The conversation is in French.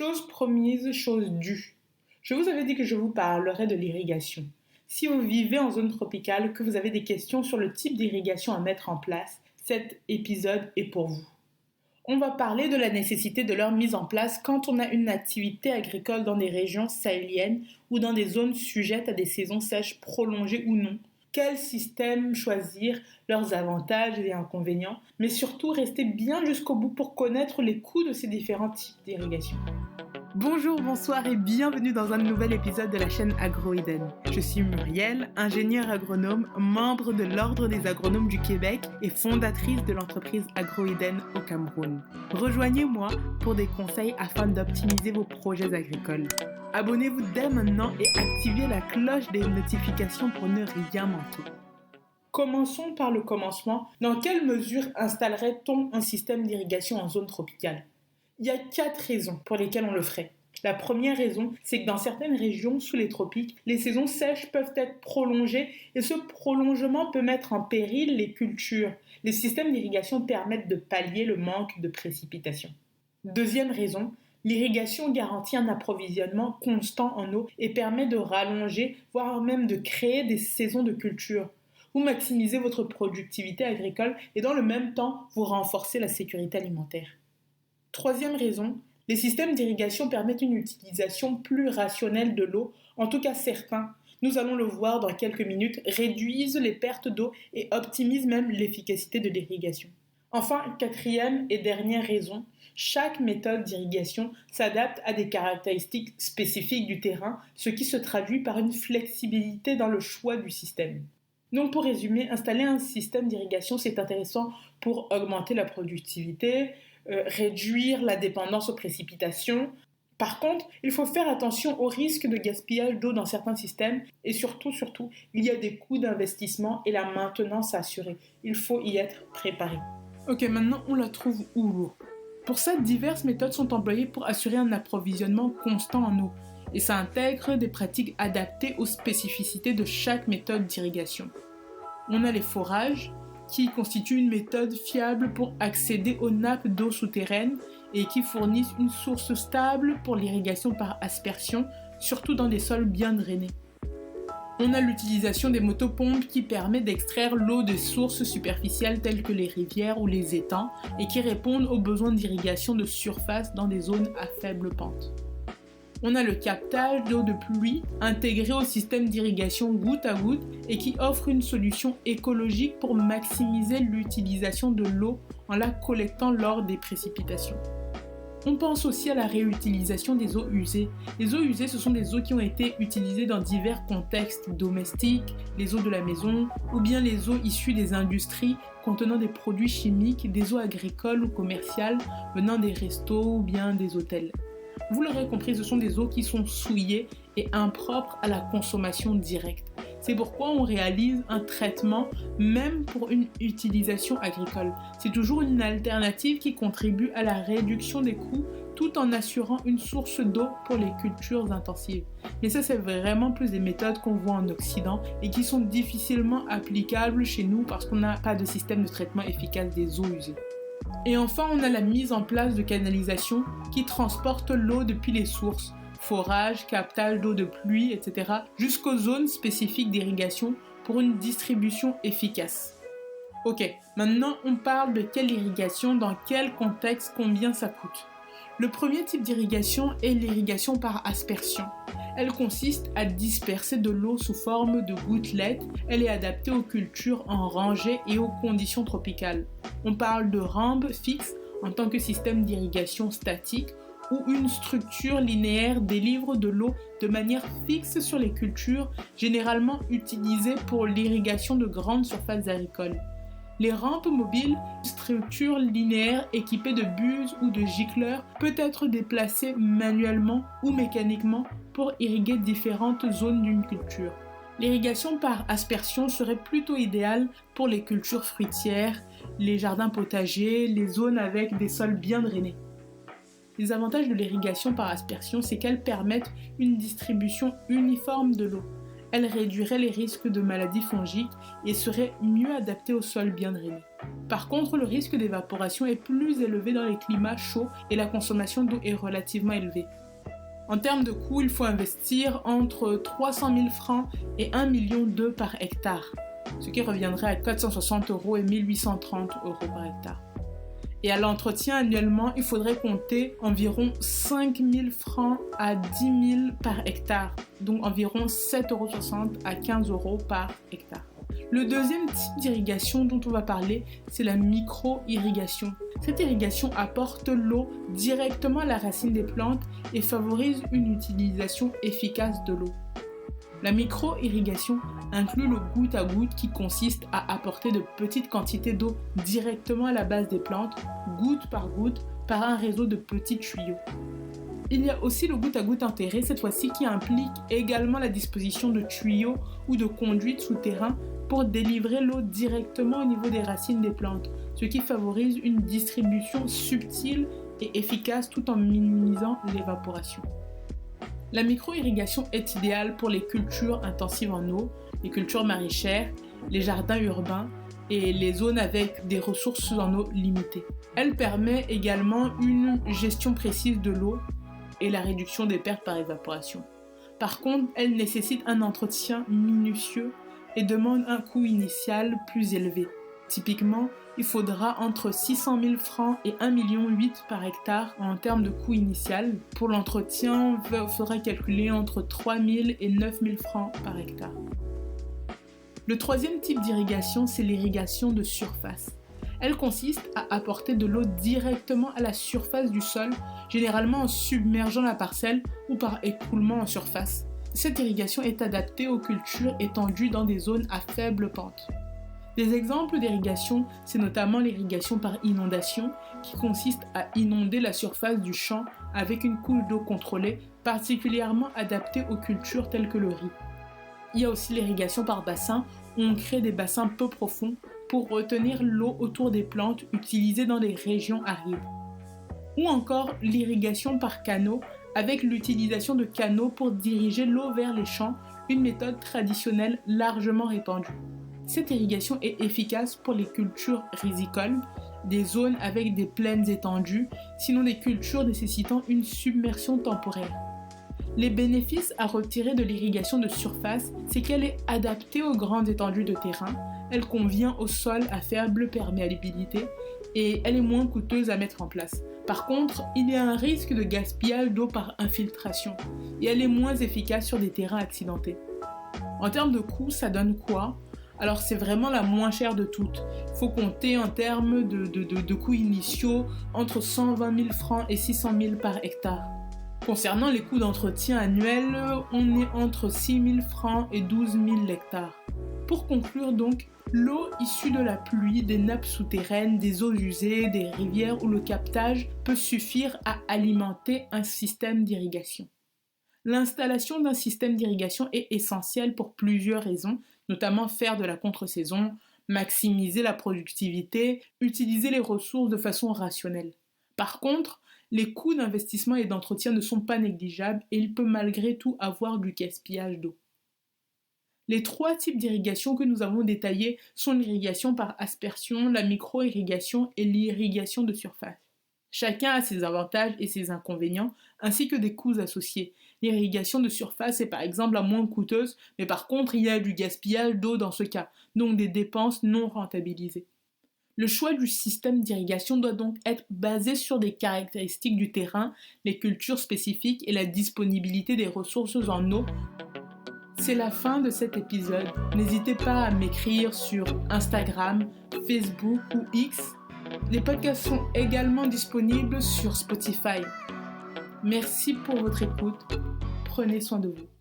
Chose promise, chose due. Je vous avais dit que je vous parlerais de l'irrigation. Si vous vivez en zone tropicale, que vous avez des questions sur le type d'irrigation à mettre en place, cet épisode est pour vous. On va parler de la nécessité de leur mise en place quand on a une activité agricole dans des régions sahéliennes ou dans des zones sujettes à des saisons sèches prolongées ou non. Quel système choisir, leurs avantages et inconvénients, mais surtout rester bien jusqu'au bout pour connaître les coûts de ces différents types d'irrigation. Bonjour, bonsoir et bienvenue dans un nouvel épisode de la chaîne Agro-Eden. Je suis Muriel, ingénieure agronome, membre de l'Ordre des agronomes du Québec et fondatrice de l'entreprise Agro-Eden au Cameroun. Rejoignez-moi pour des conseils afin d'optimiser vos projets agricoles. Abonnez-vous dès maintenant et activez la cloche des notifications pour ne rien manquer. Commençons par le commencement. Dans quelle mesure installerait-on un système d'irrigation en zone tropicale ? Il y a 4 raisons pour lesquelles on le ferait. La première raison, c'est que dans certaines régions sous les tropiques, les saisons sèches peuvent être prolongées et ce prolongement peut mettre en péril les cultures. Les systèmes d'irrigation permettent de pallier le manque de précipitations. Deuxième raison, l'irrigation garantit un approvisionnement constant en eau et permet de rallonger, voire même de créer des saisons de culture. Vous maximisez votre productivité agricole et dans le même temps, vous renforcez la sécurité alimentaire. Troisième raison, les systèmes d'irrigation permettent une utilisation plus rationnelle de l'eau, en tout cas certains, nous allons le voir dans quelques minutes, réduisent les pertes d'eau et optimisent même l'efficacité de l'irrigation. Enfin, quatrième et dernière raison, chaque méthode d'irrigation s'adapte à des caractéristiques spécifiques du terrain, ce qui se traduit par une flexibilité dans le choix du système. Donc pour résumer, installer un système d'irrigation, c'est intéressant pour augmenter la productivité, réduire la dépendance aux précipitations. Par contre, il faut faire attention au risque de gaspillage d'eau dans certains systèmes et surtout, il y a des coûts d'investissement et la maintenance à assurer. Il faut y être préparé. Ok, maintenant on la trouve où l'eau ? Pour ça, diverses méthodes sont employées pour assurer un approvisionnement constant en eau. Et ça intègre des pratiques adaptées aux spécificités de chaque méthode d'irrigation. On a les forages, qui constituent une méthode fiable pour accéder aux nappes d'eau souterraines et qui fournissent une source stable pour l'irrigation par aspersion, surtout dans des sols bien drainés. On a l'utilisation des motopompes qui permet d'extraire l'eau des sources superficielles telles que les rivières ou les étangs et qui répondent aux besoins d'irrigation de surface dans des zones à faible pente. On a le captage d'eau de pluie intégré au système d'irrigation goutte à goutte et qui offre une solution écologique pour maximiser l'utilisation de l'eau en la collectant lors des précipitations. On pense aussi à la réutilisation des eaux usées. Les eaux usées, ce sont des eaux qui ont été utilisées dans divers contextes domestiques, les eaux de la maison ou bien les eaux issues des industries contenant des produits chimiques, des eaux agricoles ou commerciales venant des restos ou bien des hôtels. Vous l'aurez compris, ce sont des eaux qui sont souillées et impropres à la consommation directe. C'est pourquoi on réalise un traitement même pour une utilisation agricole. C'est toujours une alternative qui contribue à la réduction des coûts tout en assurant une source d'eau pour les cultures intensives. Mais ça, c'est vraiment plus des méthodes qu'on voit en Occident et qui sont difficilement applicables chez nous parce qu'on n'a pas de système de traitement efficace des eaux usées. Et enfin, on a la mise en place de canalisations qui transportent l'eau depuis les sources, forage, captage d'eau de pluie, etc., jusqu'aux zones spécifiques d'irrigation pour une distribution efficace. Ok, maintenant on parle de quelle irrigation, dans quel contexte, combien ça coûte. Le premier type d'irrigation est l'irrigation par aspersion. Elle consiste à disperser de l'eau sous forme de gouttelettes. Elle est adaptée aux cultures en rangée et aux conditions tropicales. On parle de rampe fixe en tant que système d'irrigation statique où une structure linéaire délivre de l'eau de manière fixe sur les cultures, généralement utilisées pour l'irrigation de grandes surfaces agricoles. Les rampes mobiles, structures linéaires équipées de buses ou de gicleurs, peut être déplacées manuellement ou mécaniquement pour irriguer différentes zones d'une culture. L'irrigation par aspersion serait plutôt idéale pour les cultures fruitières, les jardins potagers, les zones avec des sols bien drainés. Les avantages de l'irrigation par aspersion, c'est qu'elles permettent une distribution uniforme de l'eau. Elle réduirait les risques de maladies fongiques et serait mieux adaptée au sol bien drainé. Par contre, le risque d'évaporation est plus élevé dans les climats chauds et la consommation d'eau est relativement élevée. En termes de coût, il faut investir entre 300 000 francs et 1,2 million par hectare, ce qui reviendrait à 460 € et 1830 € par hectare. Et à l'entretien annuellement, il faudrait compter environ 5 000 francs à 10 000 par hectare, donc environ 7,60 € à 15 € par hectare. Le deuxième type d'irrigation dont on va parler, c'est la micro-irrigation. Cette irrigation apporte l'eau directement à la racine des plantes et favorise une utilisation efficace de l'eau. La micro-irrigation inclut le goutte à goutte qui consiste à apporter de petites quantités d'eau directement à la base des plantes, goutte par un réseau de petits tuyaux. Il y a aussi le goutte à goutte enterré, cette fois-ci qui implique également la disposition de tuyaux ou de conduites souterrains pour délivrer l'eau directement au niveau des racines des plantes, ce qui favorise une distribution subtile et efficace tout en minimisant l'évaporation. La micro-irrigation est idéale pour les cultures intensives en eau, les cultures maraîchères, les jardins urbains et les zones avec des ressources en eau limitées. Elle permet également une gestion précise de l'eau et la réduction des pertes par évaporation. Par contre, elle nécessite un entretien minutieux et demande un coût initial plus élevé. Typiquement, il faudra entre 600 000 francs et 1,8 million par hectare en termes de coût initial. Pour l'entretien, il faudra calculer entre 3 000 et 9 000 francs par hectare. Le troisième type d'irrigation, c'est l'irrigation de surface. Elle consiste à apporter de l'eau directement à la surface du sol, généralement en submergeant la parcelle ou par écoulement en surface. Cette irrigation est adaptée aux cultures étendues dans des zones à faible pente. Des exemples d'irrigation, c'est notamment l'irrigation par inondation, qui consiste à inonder la surface du champ avec une couche d'eau contrôlée, particulièrement adaptée aux cultures telles que le riz. Il y a aussi l'irrigation par bassin, où on crée des bassins peu profonds pour retenir l'eau autour des plantes utilisées dans les régions arides. Ou encore l'irrigation par canaux, avec l'utilisation de canaux pour diriger l'eau vers les champs, une méthode traditionnelle largement répandue. Cette irrigation est efficace pour les cultures rizicoles, des zones avec des plaines étendues, sinon des cultures nécessitant une submersion temporaire. Les bénéfices à retirer de l'irrigation de surface, c'est qu'elle est adaptée aux grandes étendues de terrain, elle convient aux sols à faible perméabilité et elle est moins coûteuse à mettre en place. Par contre, il y a un risque de gaspillage d'eau par infiltration et elle est moins efficace sur des terrains accidentés. En termes de coût, ça donne quoi ? Alors c'est vraiment la moins chère de toutes. Il faut compter en termes de coûts initiaux entre 120 000 francs et 600 000 par hectare. Concernant les coûts d'entretien annuels, on est entre 6 000 francs et 12 000 hectares. Pour conclure donc, l'eau issue de la pluie, des nappes souterraines, des eaux usées, des rivières ou le captage peut suffire à alimenter un système d'irrigation. L'installation d'un système d'irrigation est essentielle pour plusieurs raisons, notamment faire de la contre-saison, maximiser la productivité, utiliser les ressources de façon rationnelle. Par contre, les coûts d'investissement et d'entretien ne sont pas négligeables et il peut malgré tout avoir du gaspillage d'eau. Les trois types d'irrigation que nous avons détaillés sont l'irrigation par aspersion, la micro-irrigation et l'irrigation de surface. Chacun a ses avantages et ses inconvénients, ainsi que des coûts associés. L'irrigation de surface est par exemple la moins coûteuse, mais par contre il y a du gaspillage d'eau dans ce cas, donc des dépenses non rentabilisées. Le choix du système d'irrigation doit donc être basé sur des caractéristiques du terrain, les cultures spécifiques et la disponibilité des ressources en eau. C'est la fin de cet épisode. N'hésitez pas à m'écrire sur Instagram, Facebook ou X. Les podcasts sont également disponibles sur Spotify. Merci pour votre écoute. Prenez soin de vous.